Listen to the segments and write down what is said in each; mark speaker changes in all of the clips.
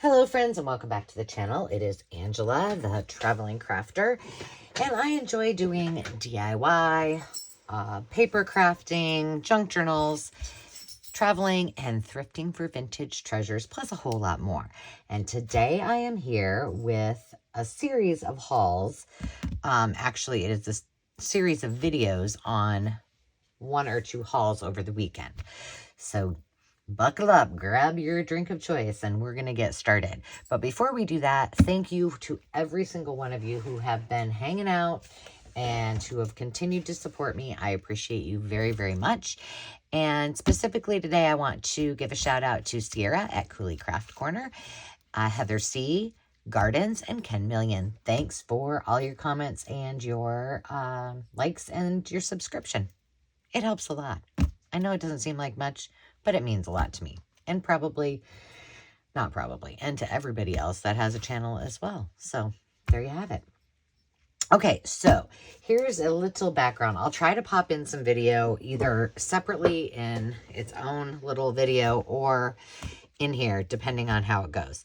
Speaker 1: Hello friends and welcome back to the channel. It is Angela, the traveling crafter, and I enjoy doing DIY, paper crafting, junk journals, traveling, and thrifting for vintage treasures, plus a whole lot more. And today I am here with a series of hauls. Actually, it is a series of videos on one or two hauls over the weekend. So buckle up, grab your drink of choice, and we're going to get started. But before we do that, thank you to every single one of you who have been hanging out and who have continued to support me. I appreciate you very, very much. And specifically today, I want to give a shout out to Sierra at Cooley Craft Corner, Heather C. Gardens, and Ken Million. Thanks for all your comments and your likes and your subscription. It helps a lot. I know it doesn't seem like much, but it means a lot to me. And not probably, and to everybody else that has a channel as well. So there you have it. Okay, so here's a little background. I'll try to pop in some video either separately in its own little video or in here, depending on how it goes.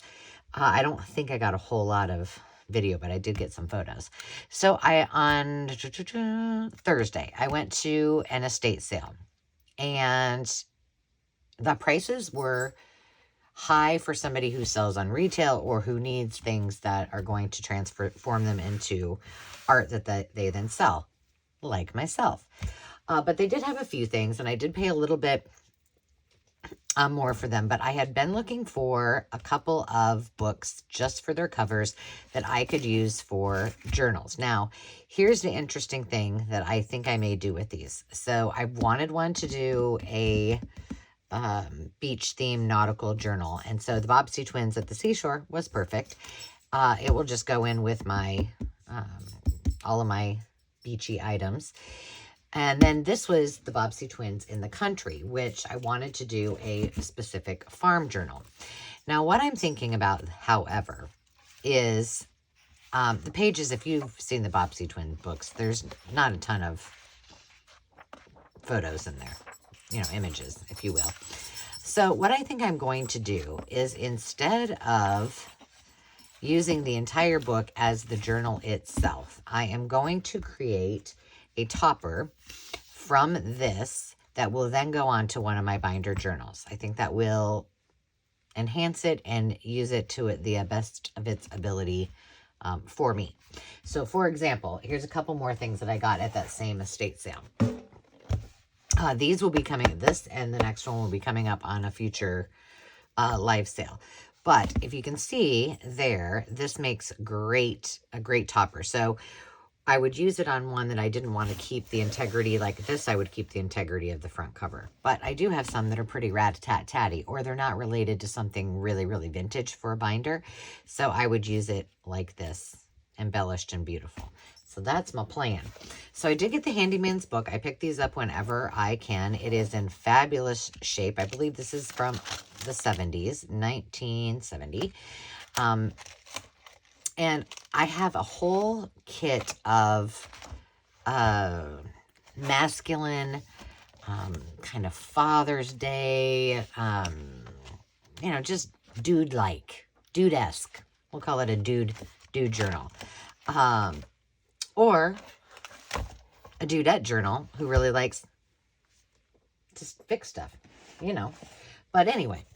Speaker 1: I don't think I got a whole lot of video, but I did get some photos. So on Thursday, I went to an estate sale, and the prices were high for somebody who sells on retail or who needs things that are going to transform them into art that they then sell, like myself. But they did have a few things, and I did pay a little bit more for them, but I had been looking for a couple of books just for their covers that I could use for journals. Now, here's the interesting thing that I think I may do with these. So I wanted one to do a beach themed nautical journal, and so the Bobbsey twins at the seashore was perfect. It will just go in with my all of my beachy items. And then this was the Bobbsey twins in the country, which I wanted to do a specific farm journal. Now, what I'm thinking about, however, is the pages. If you've seen the Bobbsey twin books, there's not a ton of photos in there, you know, images, if you will. So what I think I'm going to do is, instead of using the entire book as the journal itself, I am going to create a topper from this that will then go on to one of my binder journals. I think that will enhance it and use it to the best of its ability for me. So for example, here's a couple more things that I got at that same estate sale. These will be coming, this and the next one will be coming up on a future live sale. But if you can see there, this makes a great topper. So I would use it on one that I didn't want to keep the integrity like this. I would keep the integrity of the front cover. But I do have some that are pretty rat-a-tat-tatty, or they're not related to something really, really vintage for a binder. So I would use it like this, embellished and beautiful. So that's my plan. So I did get the Handyman's book. I pick these up whenever I can. It is in fabulous shape. I believe this is from the 70s, 1970. And I have a whole kit of masculine, kind of Father's Day, you know, just dude-esque. We'll call it a dude journal. Or a dudette journal who really likes to fix stuff, you know. But anyway,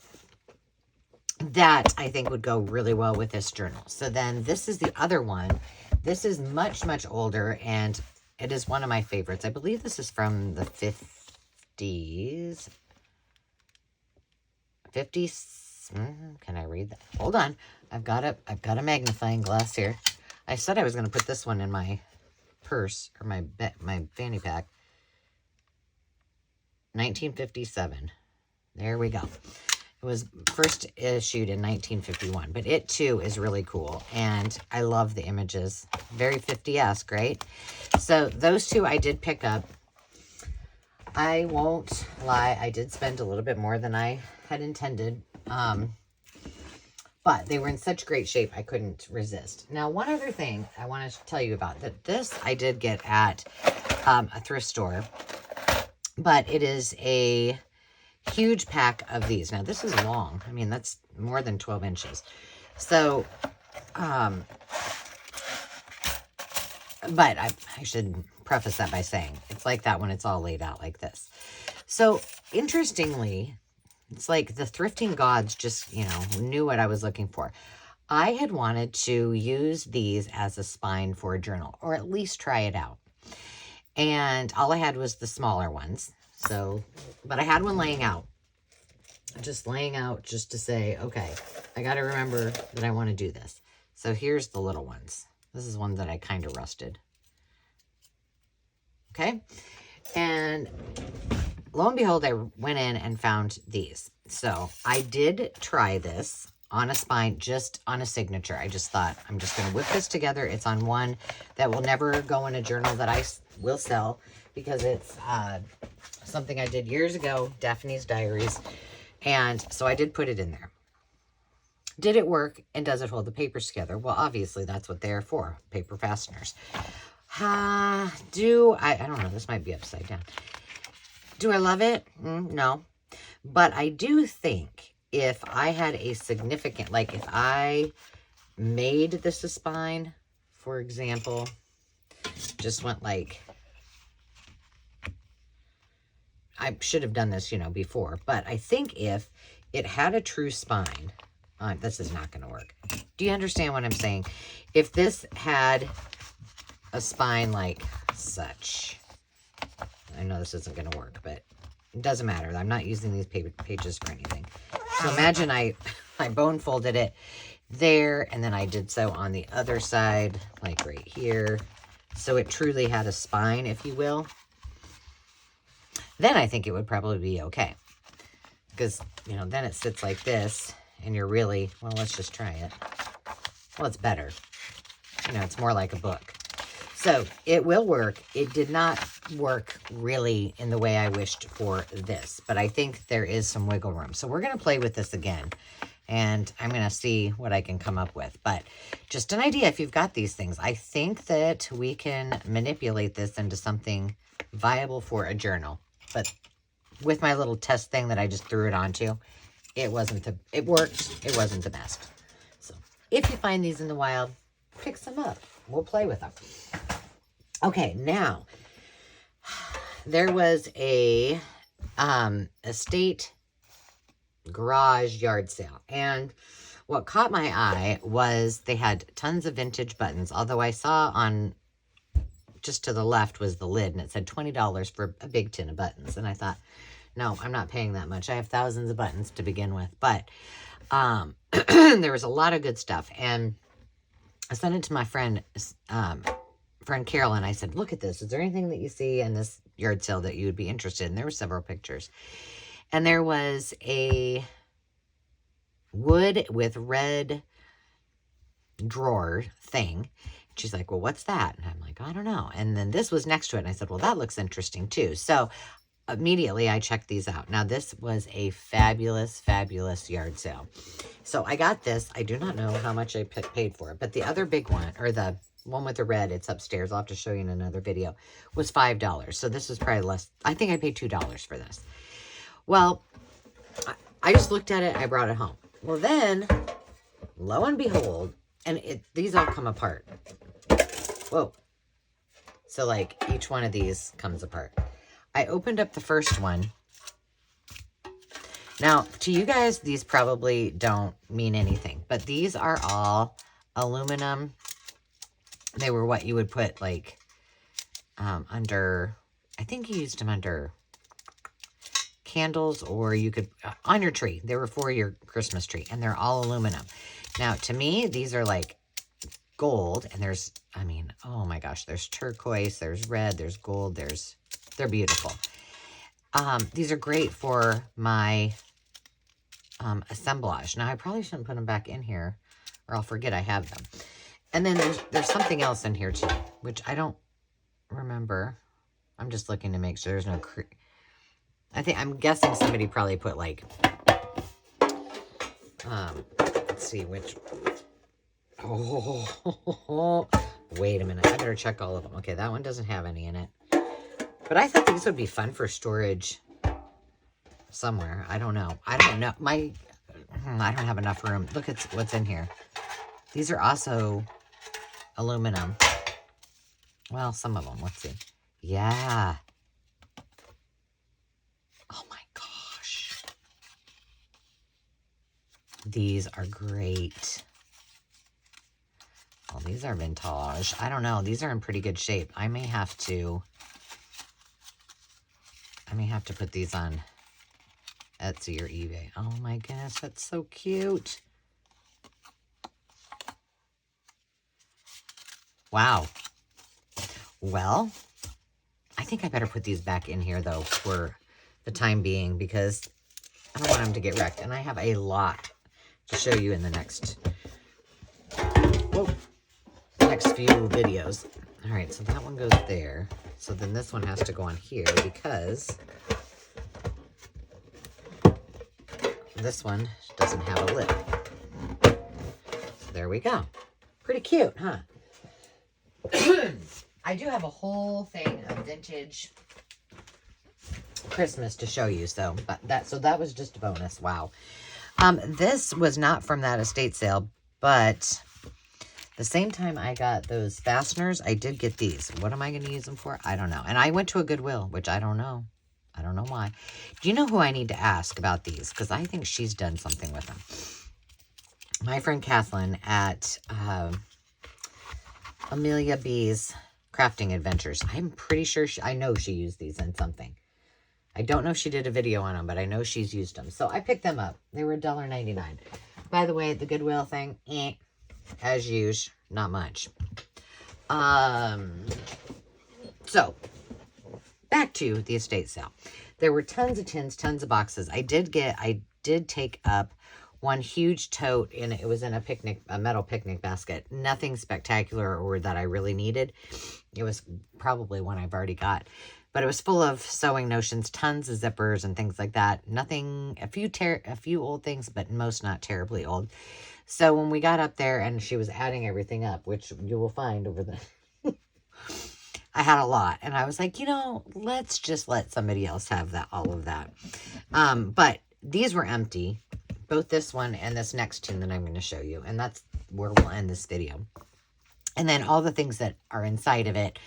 Speaker 1: that I think would go really well with this journal. So then this is the other one. This is much, much older, and it is one of my favorites. I believe this is from the 50s. 50s. Can I read that? Hold on. I've got a magnifying glass here. I said I was going to put this one in my purse, or my fanny pack. 1957. There we go. It was first issued in 1951, but it too is really cool, and I love the images. Very 50-esque, right? So those two I did pick up. I won't lie, I did spend a little bit more than I had intended, but they were in such great shape, I couldn't resist. Now, one other thing I want to tell you about, that this I did get at a thrift store, but it is a huge pack of these. Now, this is long. I mean, that's more than 12 inches. So, but I should preface that by saying it's like that when it's all laid out like this. So, interestingly, it's like the thrifting gods just, you know, knew what I was looking for. I had wanted to use these as a spine for a journal, or at least try it out. And all I had was the smaller ones. So, but I had one laying out. Just laying out just to say, okay, I got to remember that I want to do this. So here's the little ones. This is one that I kind of rusted. Okay. And lo and behold, I went in and found these. So I did try this on a spine, just on a signature. I just thought, I'm just going to whip this together. It's on one that will never go in a journal that I will sell, because it's something I did years ago, Daphne's Diaries. And so I did put it in there. Did it work, and does it hold the papers together? Well, obviously that's what they're for, paper fasteners. I don't know, this might be upside down. Do I love it? No. But I do think if I had a significant, like if I made this a spine, for example, just went like, I should have done this, you know, before, but I think if it had a true spine, this is not going to work. Do you understand what I'm saying? If this had a spine like such, I know this isn't going to work, but it doesn't matter. I'm not using these pages for anything. So imagine I bone folded it there, and then I did so on the other side, like right here. So it truly had a spine, if you will. Then I think it would probably be okay. Because, you know, then it sits like this, and you're really, well, let's just try it. Well, it's better. You know, it's more like a book. So it will work. It did not work really in the way I wished for this, but I think there is some wiggle room. So we're going to play with this again, and I'm going to see what I can come up with. But just an idea, if you've got these things, I think that we can manipulate this into something viable for a journal. But with my little test thing that I just threw it onto, it worked. It wasn't the best. So if you find these in the wild, pick some up. We'll play with them. Okay, now there was a estate garage yard sale, and what caught my eye was they had tons of vintage buttons. Although I saw on just to the left was the lid, and it said $20 for a big tin of buttons, and I thought, no, I'm not paying that much. I have thousands of buttons to begin with, but there was a lot of good stuff, and I sent it to my friend Carol, and I said, look at this. Is there anything that you see in this yard sale that you would be interested in? There were several pictures. And there was a wood with red drawer thing. She's like, well, what's that? And I'm like, I don't know. And then this was next to it. And I said, well, that looks interesting too. So immediately I checked these out. Now, this was a fabulous, fabulous yard sale. So I got this. I do not know how much I paid for it, but the other big one, or the one with the red, it's upstairs, I'll have to show you in another video, was $5. So this was probably less. I think I paid $2 for this. Well, I just looked at it. I brought it home. Well, then, lo and behold, and these all come apart. Whoa. So, like, each one of these comes apart. I opened up the first one. Now, to you guys, these probably don't mean anything, but these are all aluminum. They were what you would put, like, under, I think you used them under candles, or you could, on your tree. They were for your Christmas tree, and they're all aluminum. Now, to me, these are like gold, and there's, I mean, oh my gosh, there's turquoise, there's red, there's gold, they're beautiful. These are great for my assemblage. Now, I probably shouldn't put them back in here, or I'll forget I have them. And then there's something else in here too, which I don't remember. I'm just looking to make sure there's no I'm guessing somebody probably put like, let's see which, wait a minute. I better check all of them. Okay, that one doesn't have any in it. But I thought these would be fun for storage somewhere. I don't know. I don't know. I don't have enough room. Look at what's in here. These are also aluminum. Well, some of them. Let's see. Yeah. Oh my gosh. These are great. Well, these are vintage. I don't know. These are in pretty good shape. I may have to put these on Etsy or eBay. Oh my goodness, that's so cute. Wow. Well, I think I better put these back in here though for the time being because I don't want them to get wrecked. And I have a lot to show you in the next few videos. All right, so that one goes there. So then this one has to go on here because this one doesn't have a lid. So there we go. Pretty cute, huh? I do have a whole thing of vintage Christmas to show you, so that was just a bonus. Wow. This was not from that estate sale, but the same time I got those fasteners, I did get these. What am I going to use them for? I don't know. And I went to a Goodwill, which I don't know. I don't know why. Do you know who I need to ask about these? Because I think she's done something with them. My friend Kathleen at Amelia B's Crafting Adventures. I'm pretty sure I know she used these in something. I don't know if she did a video on them, but I know she's used them. So I picked them up. They were $1.99. By the way, the Goodwill thing, as usual, not much. So, back to the estate sale. There were tons of tins, tons of boxes. I did take up one huge tote, and it was in a metal picnic basket. Nothing spectacular or that I really needed. It was probably one I've already got. But it was full of sewing notions, tons of zippers and things like that. Nothing, a few old things, but most not terribly old. So when we got up there and she was adding everything up, which you will find over the... I had a lot. And I was like, let's just let somebody else have all of that. But these were empty. Both this one and this next tin that I'm going to show you. And that's where we'll end this video. And then all the things that are inside of it,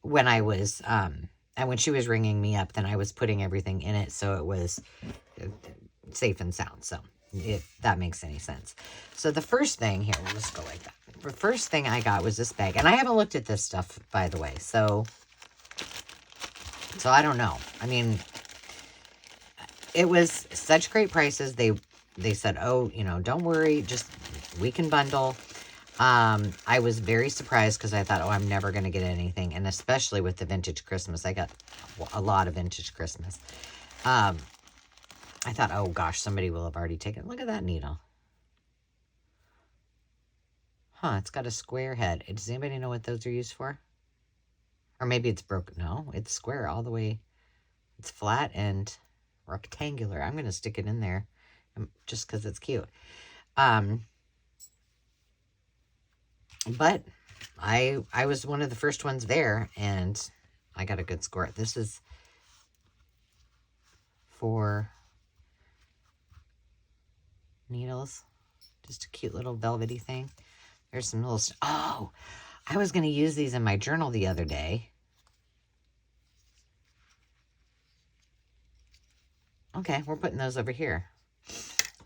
Speaker 1: when I was... and when she was ringing me up, then I was putting everything in it so it was safe and sound. So if that makes any sense. So the first thing here, we'll just go like that. The first thing I got was this bag. And I haven't looked at this stuff, by the way. So I don't know. I mean, it was such great prices. They said, oh, don't worry. Just, we can bundle. I was very surprised because I thought, oh, I'm never going to get anything. And especially with the vintage Christmas, I got a lot of vintage Christmas. I thought, oh gosh, somebody will have already taken it. Look at that needle. Huh, it's got a square head. Does anybody know what those are used for? Or maybe it's broken. No, it's square all the way. It's flat and rectangular. I'm going to stick it in there just because it's cute. But I was one of the first ones there, and I got a good score. This is for needles. Just a cute little velvety thing. There's some little... Oh, I was going to use these in my journal the other day. Okay, we're putting those over here.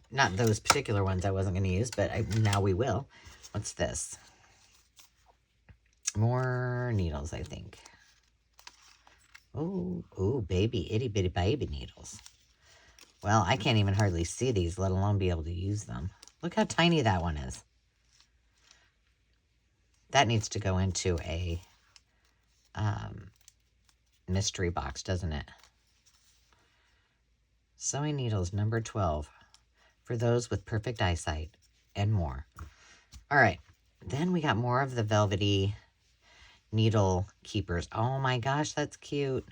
Speaker 1: Not those particular ones I wasn't going to use, but now we will. What's this? More needles, I think. Oh, baby, itty bitty baby needles. Well, I can't even hardly see these, let alone be able to use them. Look how tiny that one is. That needs to go into a mystery box, doesn't it? Sewing needles number 12 for those with perfect eyesight and more. All right, then we got more of the velvety needle keepers. Oh my gosh, that's cute.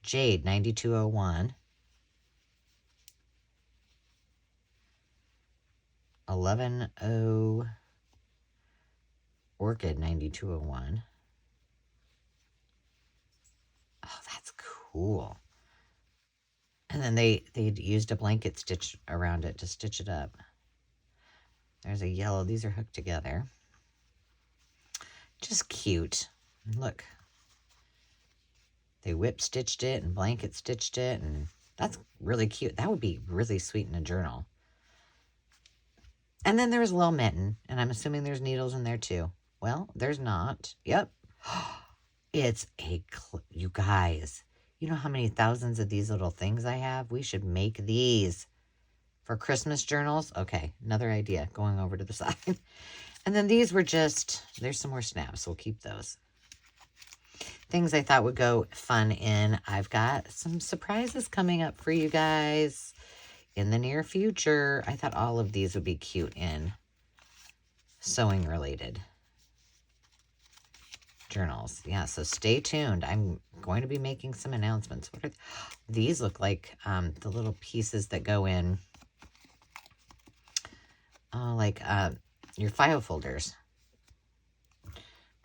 Speaker 1: Jade 9201. 110 Orchid 9201. Oh, that's cool. And then they used a blanket stitch around it to stitch it up. There's a yellow. These are hooked together. Just cute. Look. They whip stitched it and blanket stitched it, and that's really cute. That would be really sweet in a journal. And then there's a little mitten, and I'm assuming there's needles in there too. Well, there's not. Yep. It's you guys, you know how many thousands of these little things I have? We should make these for Christmas journals. Okay, another idea going over to the side. And then these were just, there's some more snaps. We'll keep those. Things I thought would go fun in. I've got some surprises coming up for you guys in the near future. I thought all of these would be cute in sewing related journals. Yeah, so stay tuned. I'm going to be making some announcements. What are these? Look like the little pieces that go in your file folders.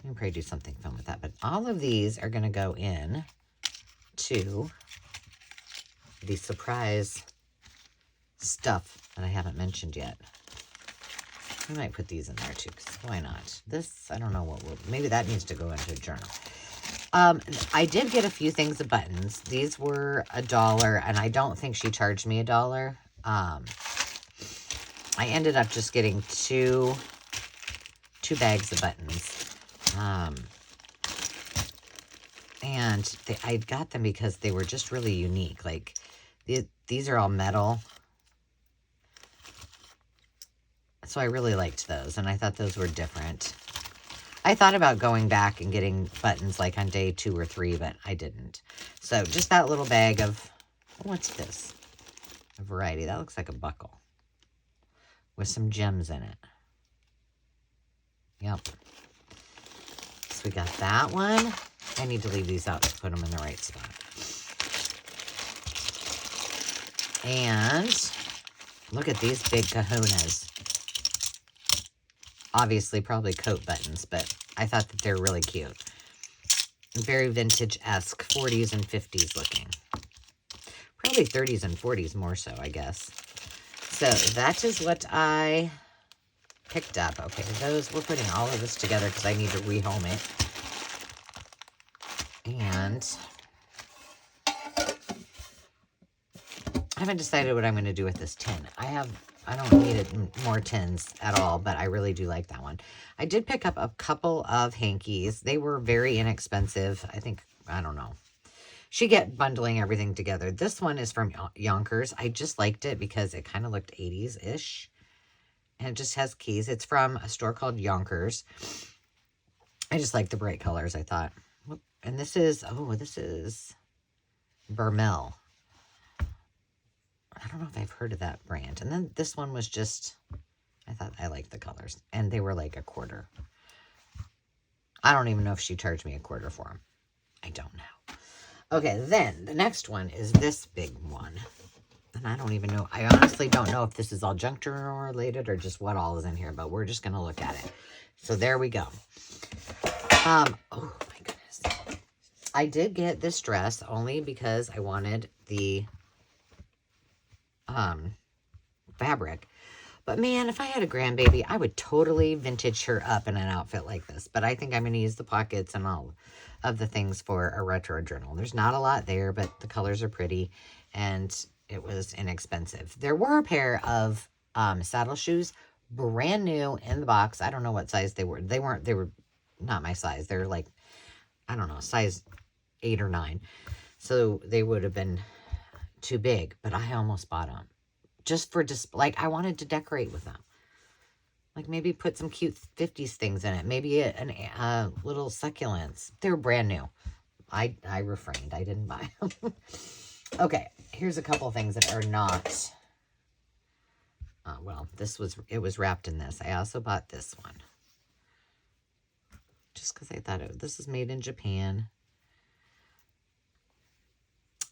Speaker 1: We can probably do something fun with that. But all of these are going to go in to the surprise stuff that I haven't mentioned yet. We might put these in there too, because why not? This, I don't know what maybe that needs to go into a journal. I did get a few things of buttons. These were $1, and I don't think she charged me $1. I ended up just getting two bags of buttons. And I got them because they were just really unique. Like, these are all metal. So I really liked those, and I thought those were different. I thought about going back and getting buttons like on day 2 or 3, but I didn't. So just that little bag of, what's this? A variety. That looks like a buckle with some gems in it. Yep. So we got that one. I need to leave these out to put them in the right spot. And look at these big kahunas. Obviously, probably coat buttons, but I thought that they're really cute. Very vintage-esque, 40s and 50s looking. Probably 30s and 40s more so, I guess. So that is what I picked up. Okay, we're putting all of this together because I need to rehome it. And I haven't decided what I'm going to do with this tin. I don't need more tins at all, but I really do like that one. I did pick up a couple of hankies. They were very inexpensive. I don't know. She get bundling everything together. This one is from Yonkers. I just liked it because it kind of looked 80s-ish. And it just has keys. It's from a store called Yonkers. I just like the bright colors, I thought. And this is Vermel. I don't know if I've heard of that brand. And then this one was just, I thought I liked the colors. And they were like $0.25. I don't even know if she charged me $0.25 for them. I don't know. Okay, then the next one is this big one. And I don't even know. I honestly don't know if this is all junk journal related or just what all is in here. But we're just going to look at it. So there we go. Oh, my goodness. I did get this dress only because I wanted the fabric. But man, if I had a grandbaby, I would totally vintage her up in an outfit like this. But I think I'm going to use the pockets and all of the things for a retro journal. There's not a lot there, but the colors are pretty and it was inexpensive. There were a pair of saddle shoes, brand new in the box. I don't know what size they were. They were not my size. They're like, I don't know, size 8 or 9. So they would have been too big, but I almost bought them just for like I wanted to decorate with them, like maybe put some cute 50s things in it, maybe a little succulents. They're brand new. I refrained. I didn't buy them. Okay, here's a couple things that are not well, it was wrapped in this. I also bought this one just because I thought this is made in Japan.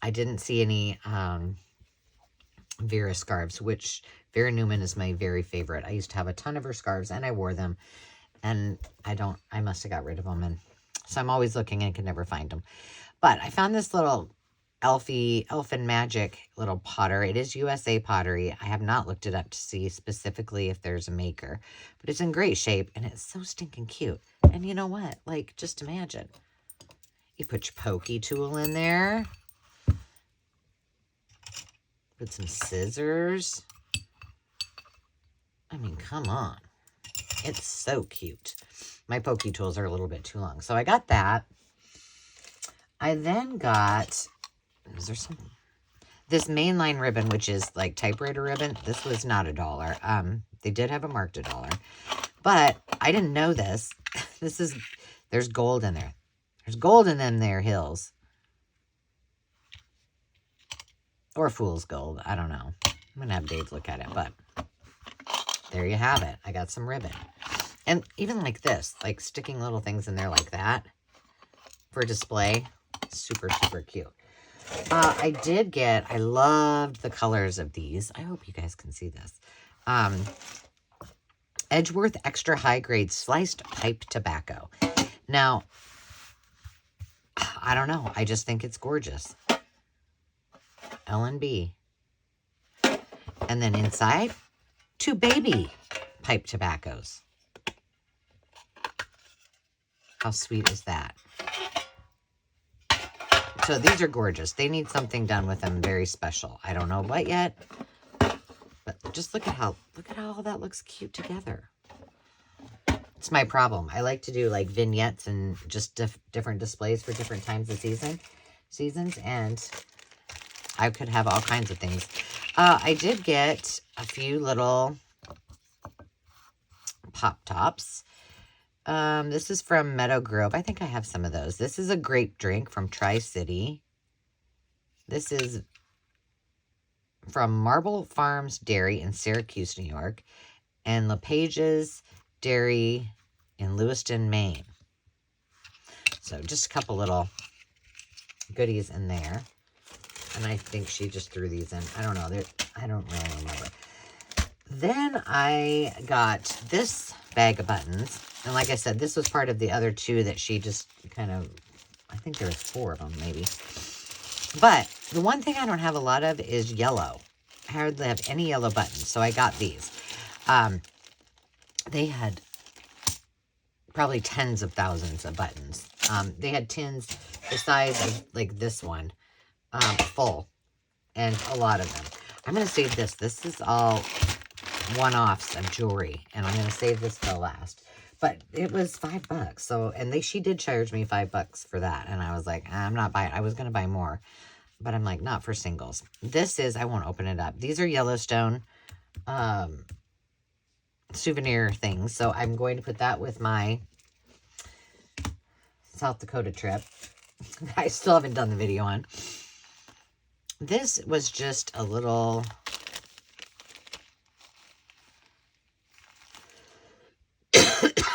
Speaker 1: I didn't see any Vera scarves, which Vera Newman is my very favorite. I used to have a ton of her scarves and I wore them, and I must have got rid of them, and so I'm always looking and can never find them. But I found this little elfin magic little potter. It is USA pottery. I have not looked it up to see specifically if there's a maker, but it's in great shape and it's so stinking cute. And you know what? Like, just imagine. You put your pokey tool in there. Put some scissors. I mean, come on. It's so cute. My pokey tools are a little bit too long. So I got that. I then got, is there some, this mainline ribbon, which is like typewriter ribbon. This was not $1. They did have it marked $1, but I didn't know this. There's gold in there. There's gold in them there hills. Or fool's gold. I don't know. I'm going to have Dave look at it, but there you have it. I got some ribbon. And even like this, like sticking little things in there like that for display. Super, super cute. I loved the colors of these. I hope you guys can see this. Edgeworth Extra High Grade Sliced Pipe Tobacco. Now, I don't know. I just think it's gorgeous. L&B. And then inside, 2 baby pipe tobaccos. How sweet is that? So these are gorgeous. They need something done with them very special. I don't know what yet, but just look at how all that looks cute together. It's my problem. I like to do like vignettes and just different displays for different times of seasons, and I could have all kinds of things. I did get a few little pop tops. This is from Meadow Grove. I think I have some of those. This is a grape drink from Tri-City. This is from Marble Farms Dairy in Syracuse, New York, and LePage's Dairy in Lewiston, Maine. So just a couple little goodies in there. And I think she just threw these in. I don't know. I don't really remember. Then I got this bag of buttons. And like I said, this was part of the other 2 that she just kind of, I think there was 4 of them maybe. But the one thing I don't have a lot of is yellow. I hardly have any yellow buttons. So I got these. They had probably tens of thousands of buttons. They had tins the size of like this one, full, and a lot of them. I'm going to save this. This is all one-offs of jewelry, and I'm going to save this till last. But it was $5. So, and she did charge me $5 for that. And I was like, I'm not buying it. I was going to buy more, but I'm like, not for singles. This is, I won't open it up. These are Yellowstone, souvenir things. So I'm going to put that with my South Dakota trip. I still haven't done the video on. This was just a little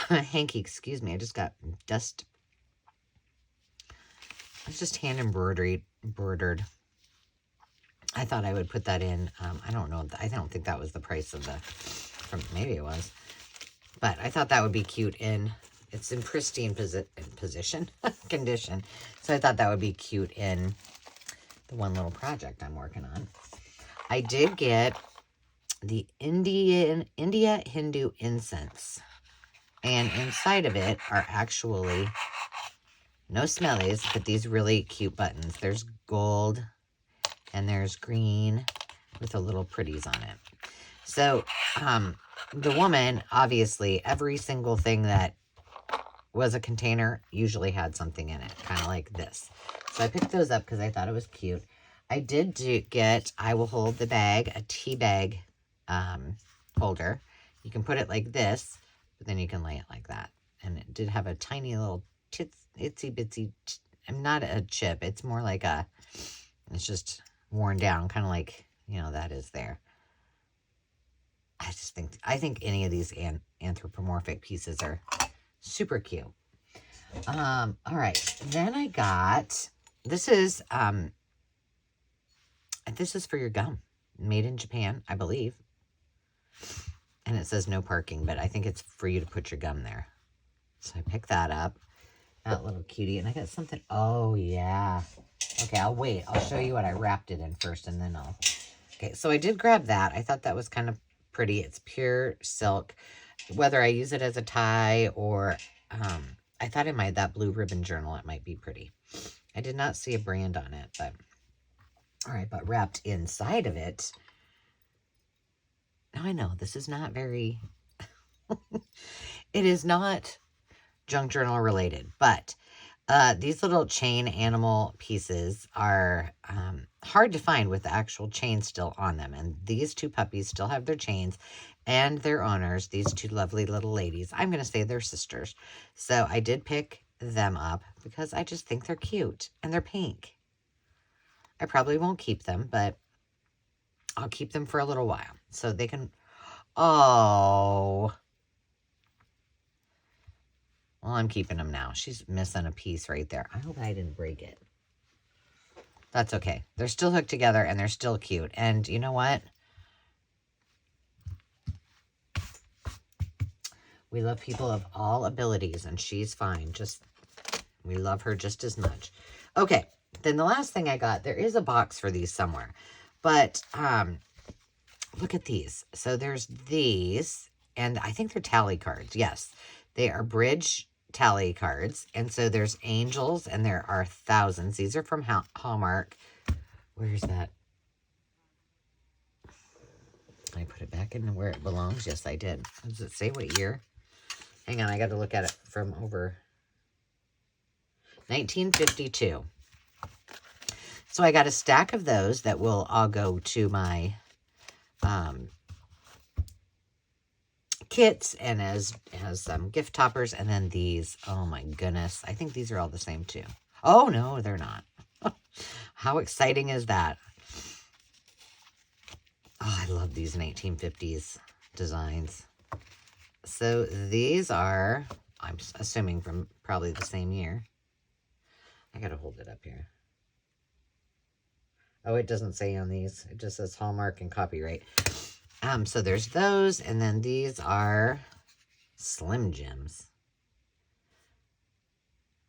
Speaker 1: hanky, excuse me. I just got dust. It's just hand embroidered. I thought I would put that in. I don't know. I don't think that was the price of maybe it was. But I thought that would be cute it's in pristine condition. So I thought that would be cute in the one little project I'm working on. I did get the India Hindu incense. And inside of it are actually no smellies, but these really cute buttons. There's gold and there's green with the little pretties on it. So, the woman, obviously, every single thing that was a container usually had something in it, kind of like this. So I picked those up because I thought it was cute. I did get, I will hold the bag, a tea bag holder. You can put it like this, but then you can lay it like that. And it did have a tiny little itsy bitsy, not a chip. It's more like it's just worn down, kind of like, that is there. I think any of these anthropomorphic pieces are super cute. All right. Then I got, this is for your gum. Made in Japan, I believe. And it says no parking, but I think it's for you to put your gum there. So I picked that up. That little cutie. And I got something. Oh, yeah. Okay, I'll wait. I'll show you what I wrapped it in first, and then I'll... Okay, so I did grab that. I thought that was kind of pretty. It's pure silk. Whether I use it as a tie or... I thought that blue ribbon journal, it might be pretty. I did not see a brand on it, but... All right, but wrapped inside of it... Now, I know, this is not very... It is not junk journal related, but these little chain animal pieces are hard to find with the actual chain still on them. And these two puppies still have their chains and their owners, these two lovely little ladies. I'm going to say they're sisters. So I did pick them up because I just think they're cute and they're pink. I probably won't keep them, but I'll keep them for a little while so they can... Oh... Well, I'm keeping them now. She's missing a piece right there. I hope I didn't break it. That's okay. They're still hooked together, and they're still cute. And you know what? We love people of all abilities, and she's fine. We love her just as much. Okay, then the last thing I got, there is a box for these somewhere. But look at these. So there's these, and I think they're tally cards. Yes, they are bridge tally cards. And so there's angels, and there are thousands. These are from Hallmark. Where's that? I put it back in where it belongs. Yes, I did. Does it say what year? Hang on, I got to look at it from over 1952. So I got a stack of those that will all go to my kits and as gift toppers. And then these, oh my goodness, I think these are all the same too. Oh no, they're not. How exciting is that? Oh, I love these 1950s designs. So these are, I'm assuming from probably the same year. I gotta hold it up here. Oh, it doesn't say on these. It just says Hallmark and copyright. So there's those, and then these are Slim Jims.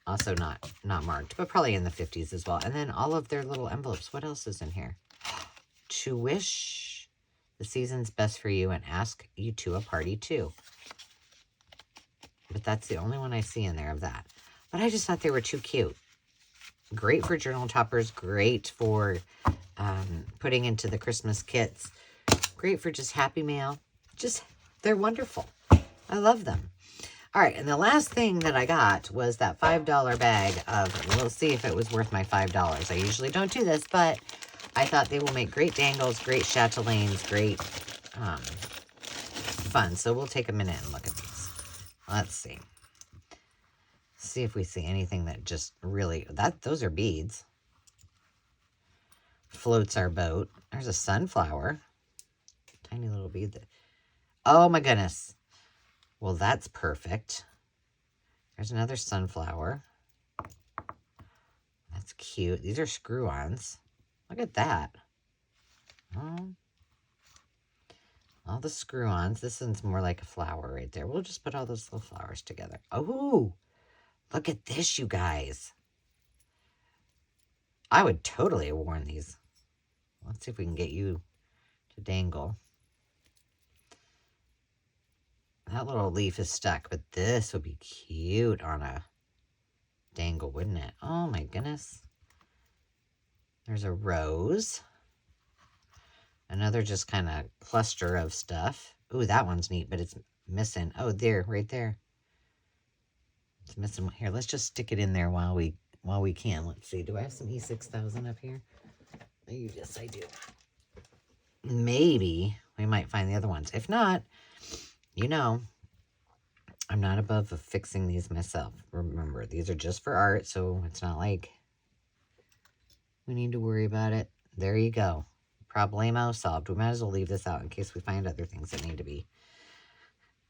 Speaker 1: Also not marked, but probably in the 50s as well. And then all of their little envelopes. What else is in here? To wish the season's best for you and ask you to a party too. But that's the only one I see in there of that. But I just thought they were too cute. Great for journal toppers. Great for putting into the Christmas kits. Great for just Happy Mail. They're wonderful. I love them. All right, and the last thing that I got was that $5 bag of, we'll see if it was worth my $5. I usually don't do this, but I thought they will make great dangles, great chatelaines, great fun. So we'll take a minute and look at these. Let's see. See if we see anything that just really, those are beads. Floats our boat. There's a sunflower. Tiny little bead. Oh my goodness. Well, that's perfect. There's another sunflower. That's cute. These are screw-ons. Look at that. Oh. All the screw-ons. This one's more like a flower right there. We'll just put all those little flowers together. Oh, look at this, you guys. I would totally have worn these. Let's see if we can get you to dangle. That little leaf is stuck, but this would be cute on a dangle, wouldn't it? Oh my goodness. There's a rose. Another just kind of cluster of stuff. Ooh, that one's neat, but it's missing. Oh, there, right there. It's missing. Here, let's just stick it in there while we can. Let's see. Do I have some E6000 up here? Yes, I do. Maybe we might find the other ones. If not, you know, I'm not above fixing these myself. Remember, these are just for art, so it's not like we need to worry about it. There you go. Problemo solved. We might as well leave this out in case we find other things that need to be.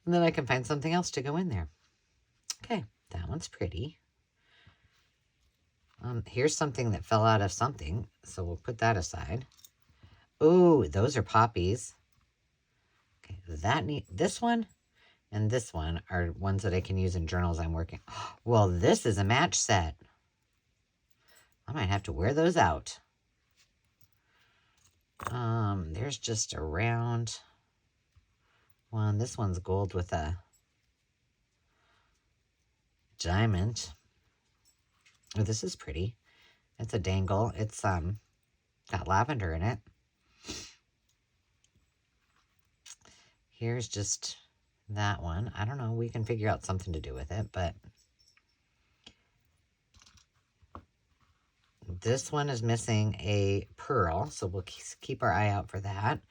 Speaker 1: And then I can find something else to go in there. Okay, that one's pretty. Here's something that fell out of something, so we'll put that aside. Ooh, those are poppies. Okay, this one and this one are ones that I can use in journals I'm working. Well, this is a match set. I might have to wear those out. There's just a round one. This one's gold with a diamond. Oh, this is pretty. It's a dangle. It's got lavender in it. Here's just that one. I don't know. We can figure out something to do with it, but this one is missing a pearl, so we'll keep our eye out for that.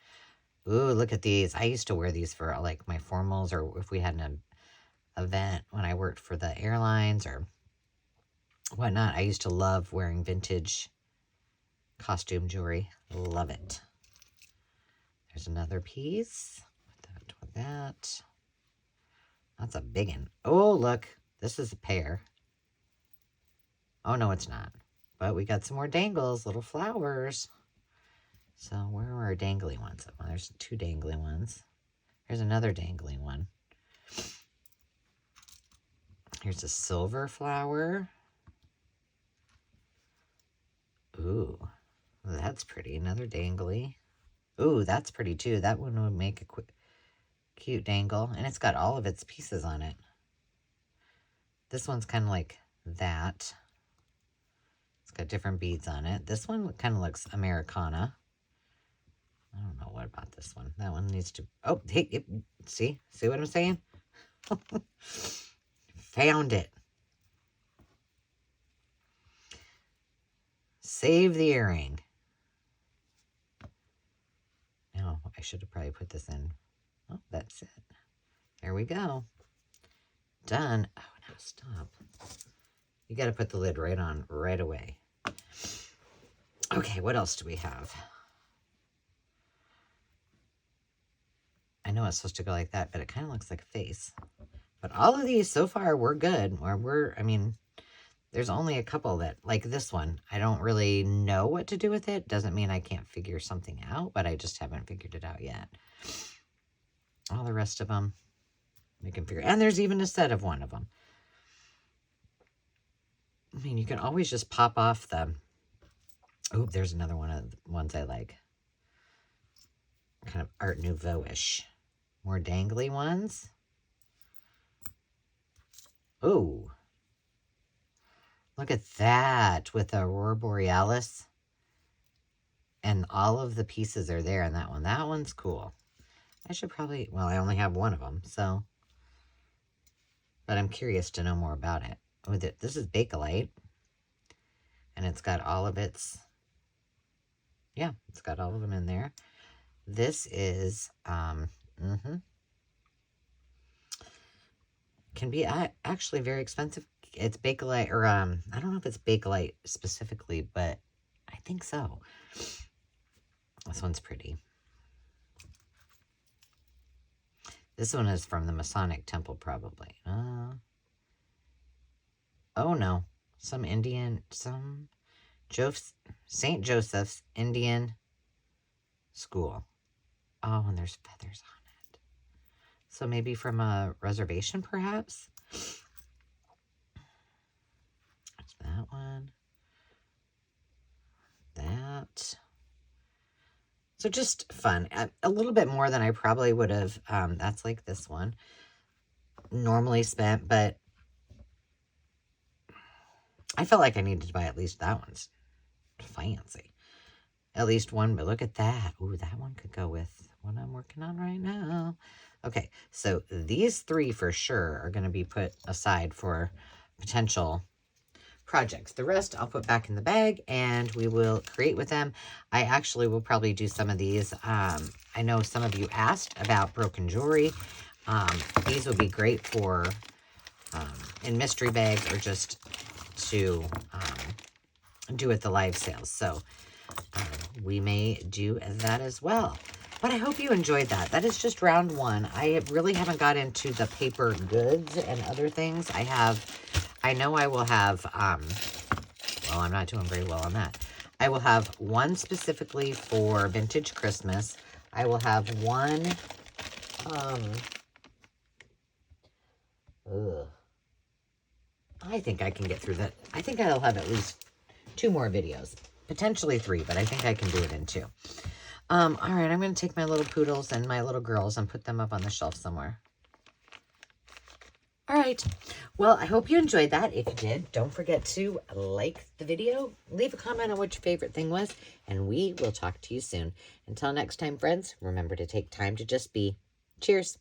Speaker 1: Ooh, look at these. I used to wear these for like my formals, or if we had an event when I worked for the airlines or whatnot. I used to love wearing vintage costume jewelry. Love it. There's another piece. With that. That's a big one. Oh, look. This is a pair. Oh, no, it's not. But we got some more dangles, little flowers. So where are our dangly ones? Well, there's 2 dangly ones. Here's another dangly one. Here's a silver flower. Ooh, that's pretty. Another dangly. Ooh, that's pretty too. That one would make a cute dangle. And it's got all of its pieces on it. This one's kind of like that. It's got different beads on it. This one kind of looks Americana. I don't know what about this one. That one needs to... Oh, hey, see? See what I'm saying? Found it. Save the earring. Now, I should have probably put this in. Oh, that's it. There we go. Done. Oh, now stop. You got to put the lid right on right away. Okay, what else do we have? I know it's supposed to go like that, but it kind of looks like a face. But all of these so far were good. I mean, there's only a couple that, like this one, I don't really know what to do with it. Doesn't mean I can't figure something out, but I just haven't figured it out yet. All the rest of them, we can figure. And there's even a set of one of them. I mean, you can always just pop off the... Oh, there's another one of the ones I like. Kind of Art Nouveau-ish. More dangly ones. Oh, look at that with the Aurora Borealis. And all of the pieces are there in that one. That one's cool. I should probably, well, I only have one of them, so. But I'm curious to know more about it. This is Bakelite. And it's got all of its, yeah, it's got all of them in there. This is, can be actually very expensive. It's Bakelite, or I don't know if it's Bakelite specifically, but I think so. This one's pretty. This one is from the Masonic Temple, probably. Oh no, St. Joseph's Indian School. Oh, and there's feathers on it. So maybe from a reservation, perhaps? There's that one. That. So just fun. A little bit more than I probably would have. That's like this one. Normally spent, but I felt like I needed to buy at least that one's fancy. At least one, but look at that. Ooh, that one could go with what I'm working on right now. Okay, so these 3 for sure are going to be put aside for potential projects. The rest I'll put back in the bag and we will create with them. I actually will probably do some of these. I know some of you asked about broken jewelry. These would be great for in mystery bags or just to do at the live sales. So we may do that as well. But I hope you enjoyed that. That is just round 1. I really haven't got into the paper goods and other things. I know I will have, well, I'm not doing very well on that. I will have one specifically for Vintage Christmas. I will have one I think I can get through that. I think I'll have at least 2 more videos. Potentially 3, but I think I can do it in 2. All right, I'm going to take my little poodles and my little girls and put them up on the shelf somewhere. All right. Well, I hope you enjoyed that. If you did, don't forget to like the video, leave a comment on what your favorite thing was, and we will talk to you soon. Until next time, friends, remember to take time to just be. Cheers.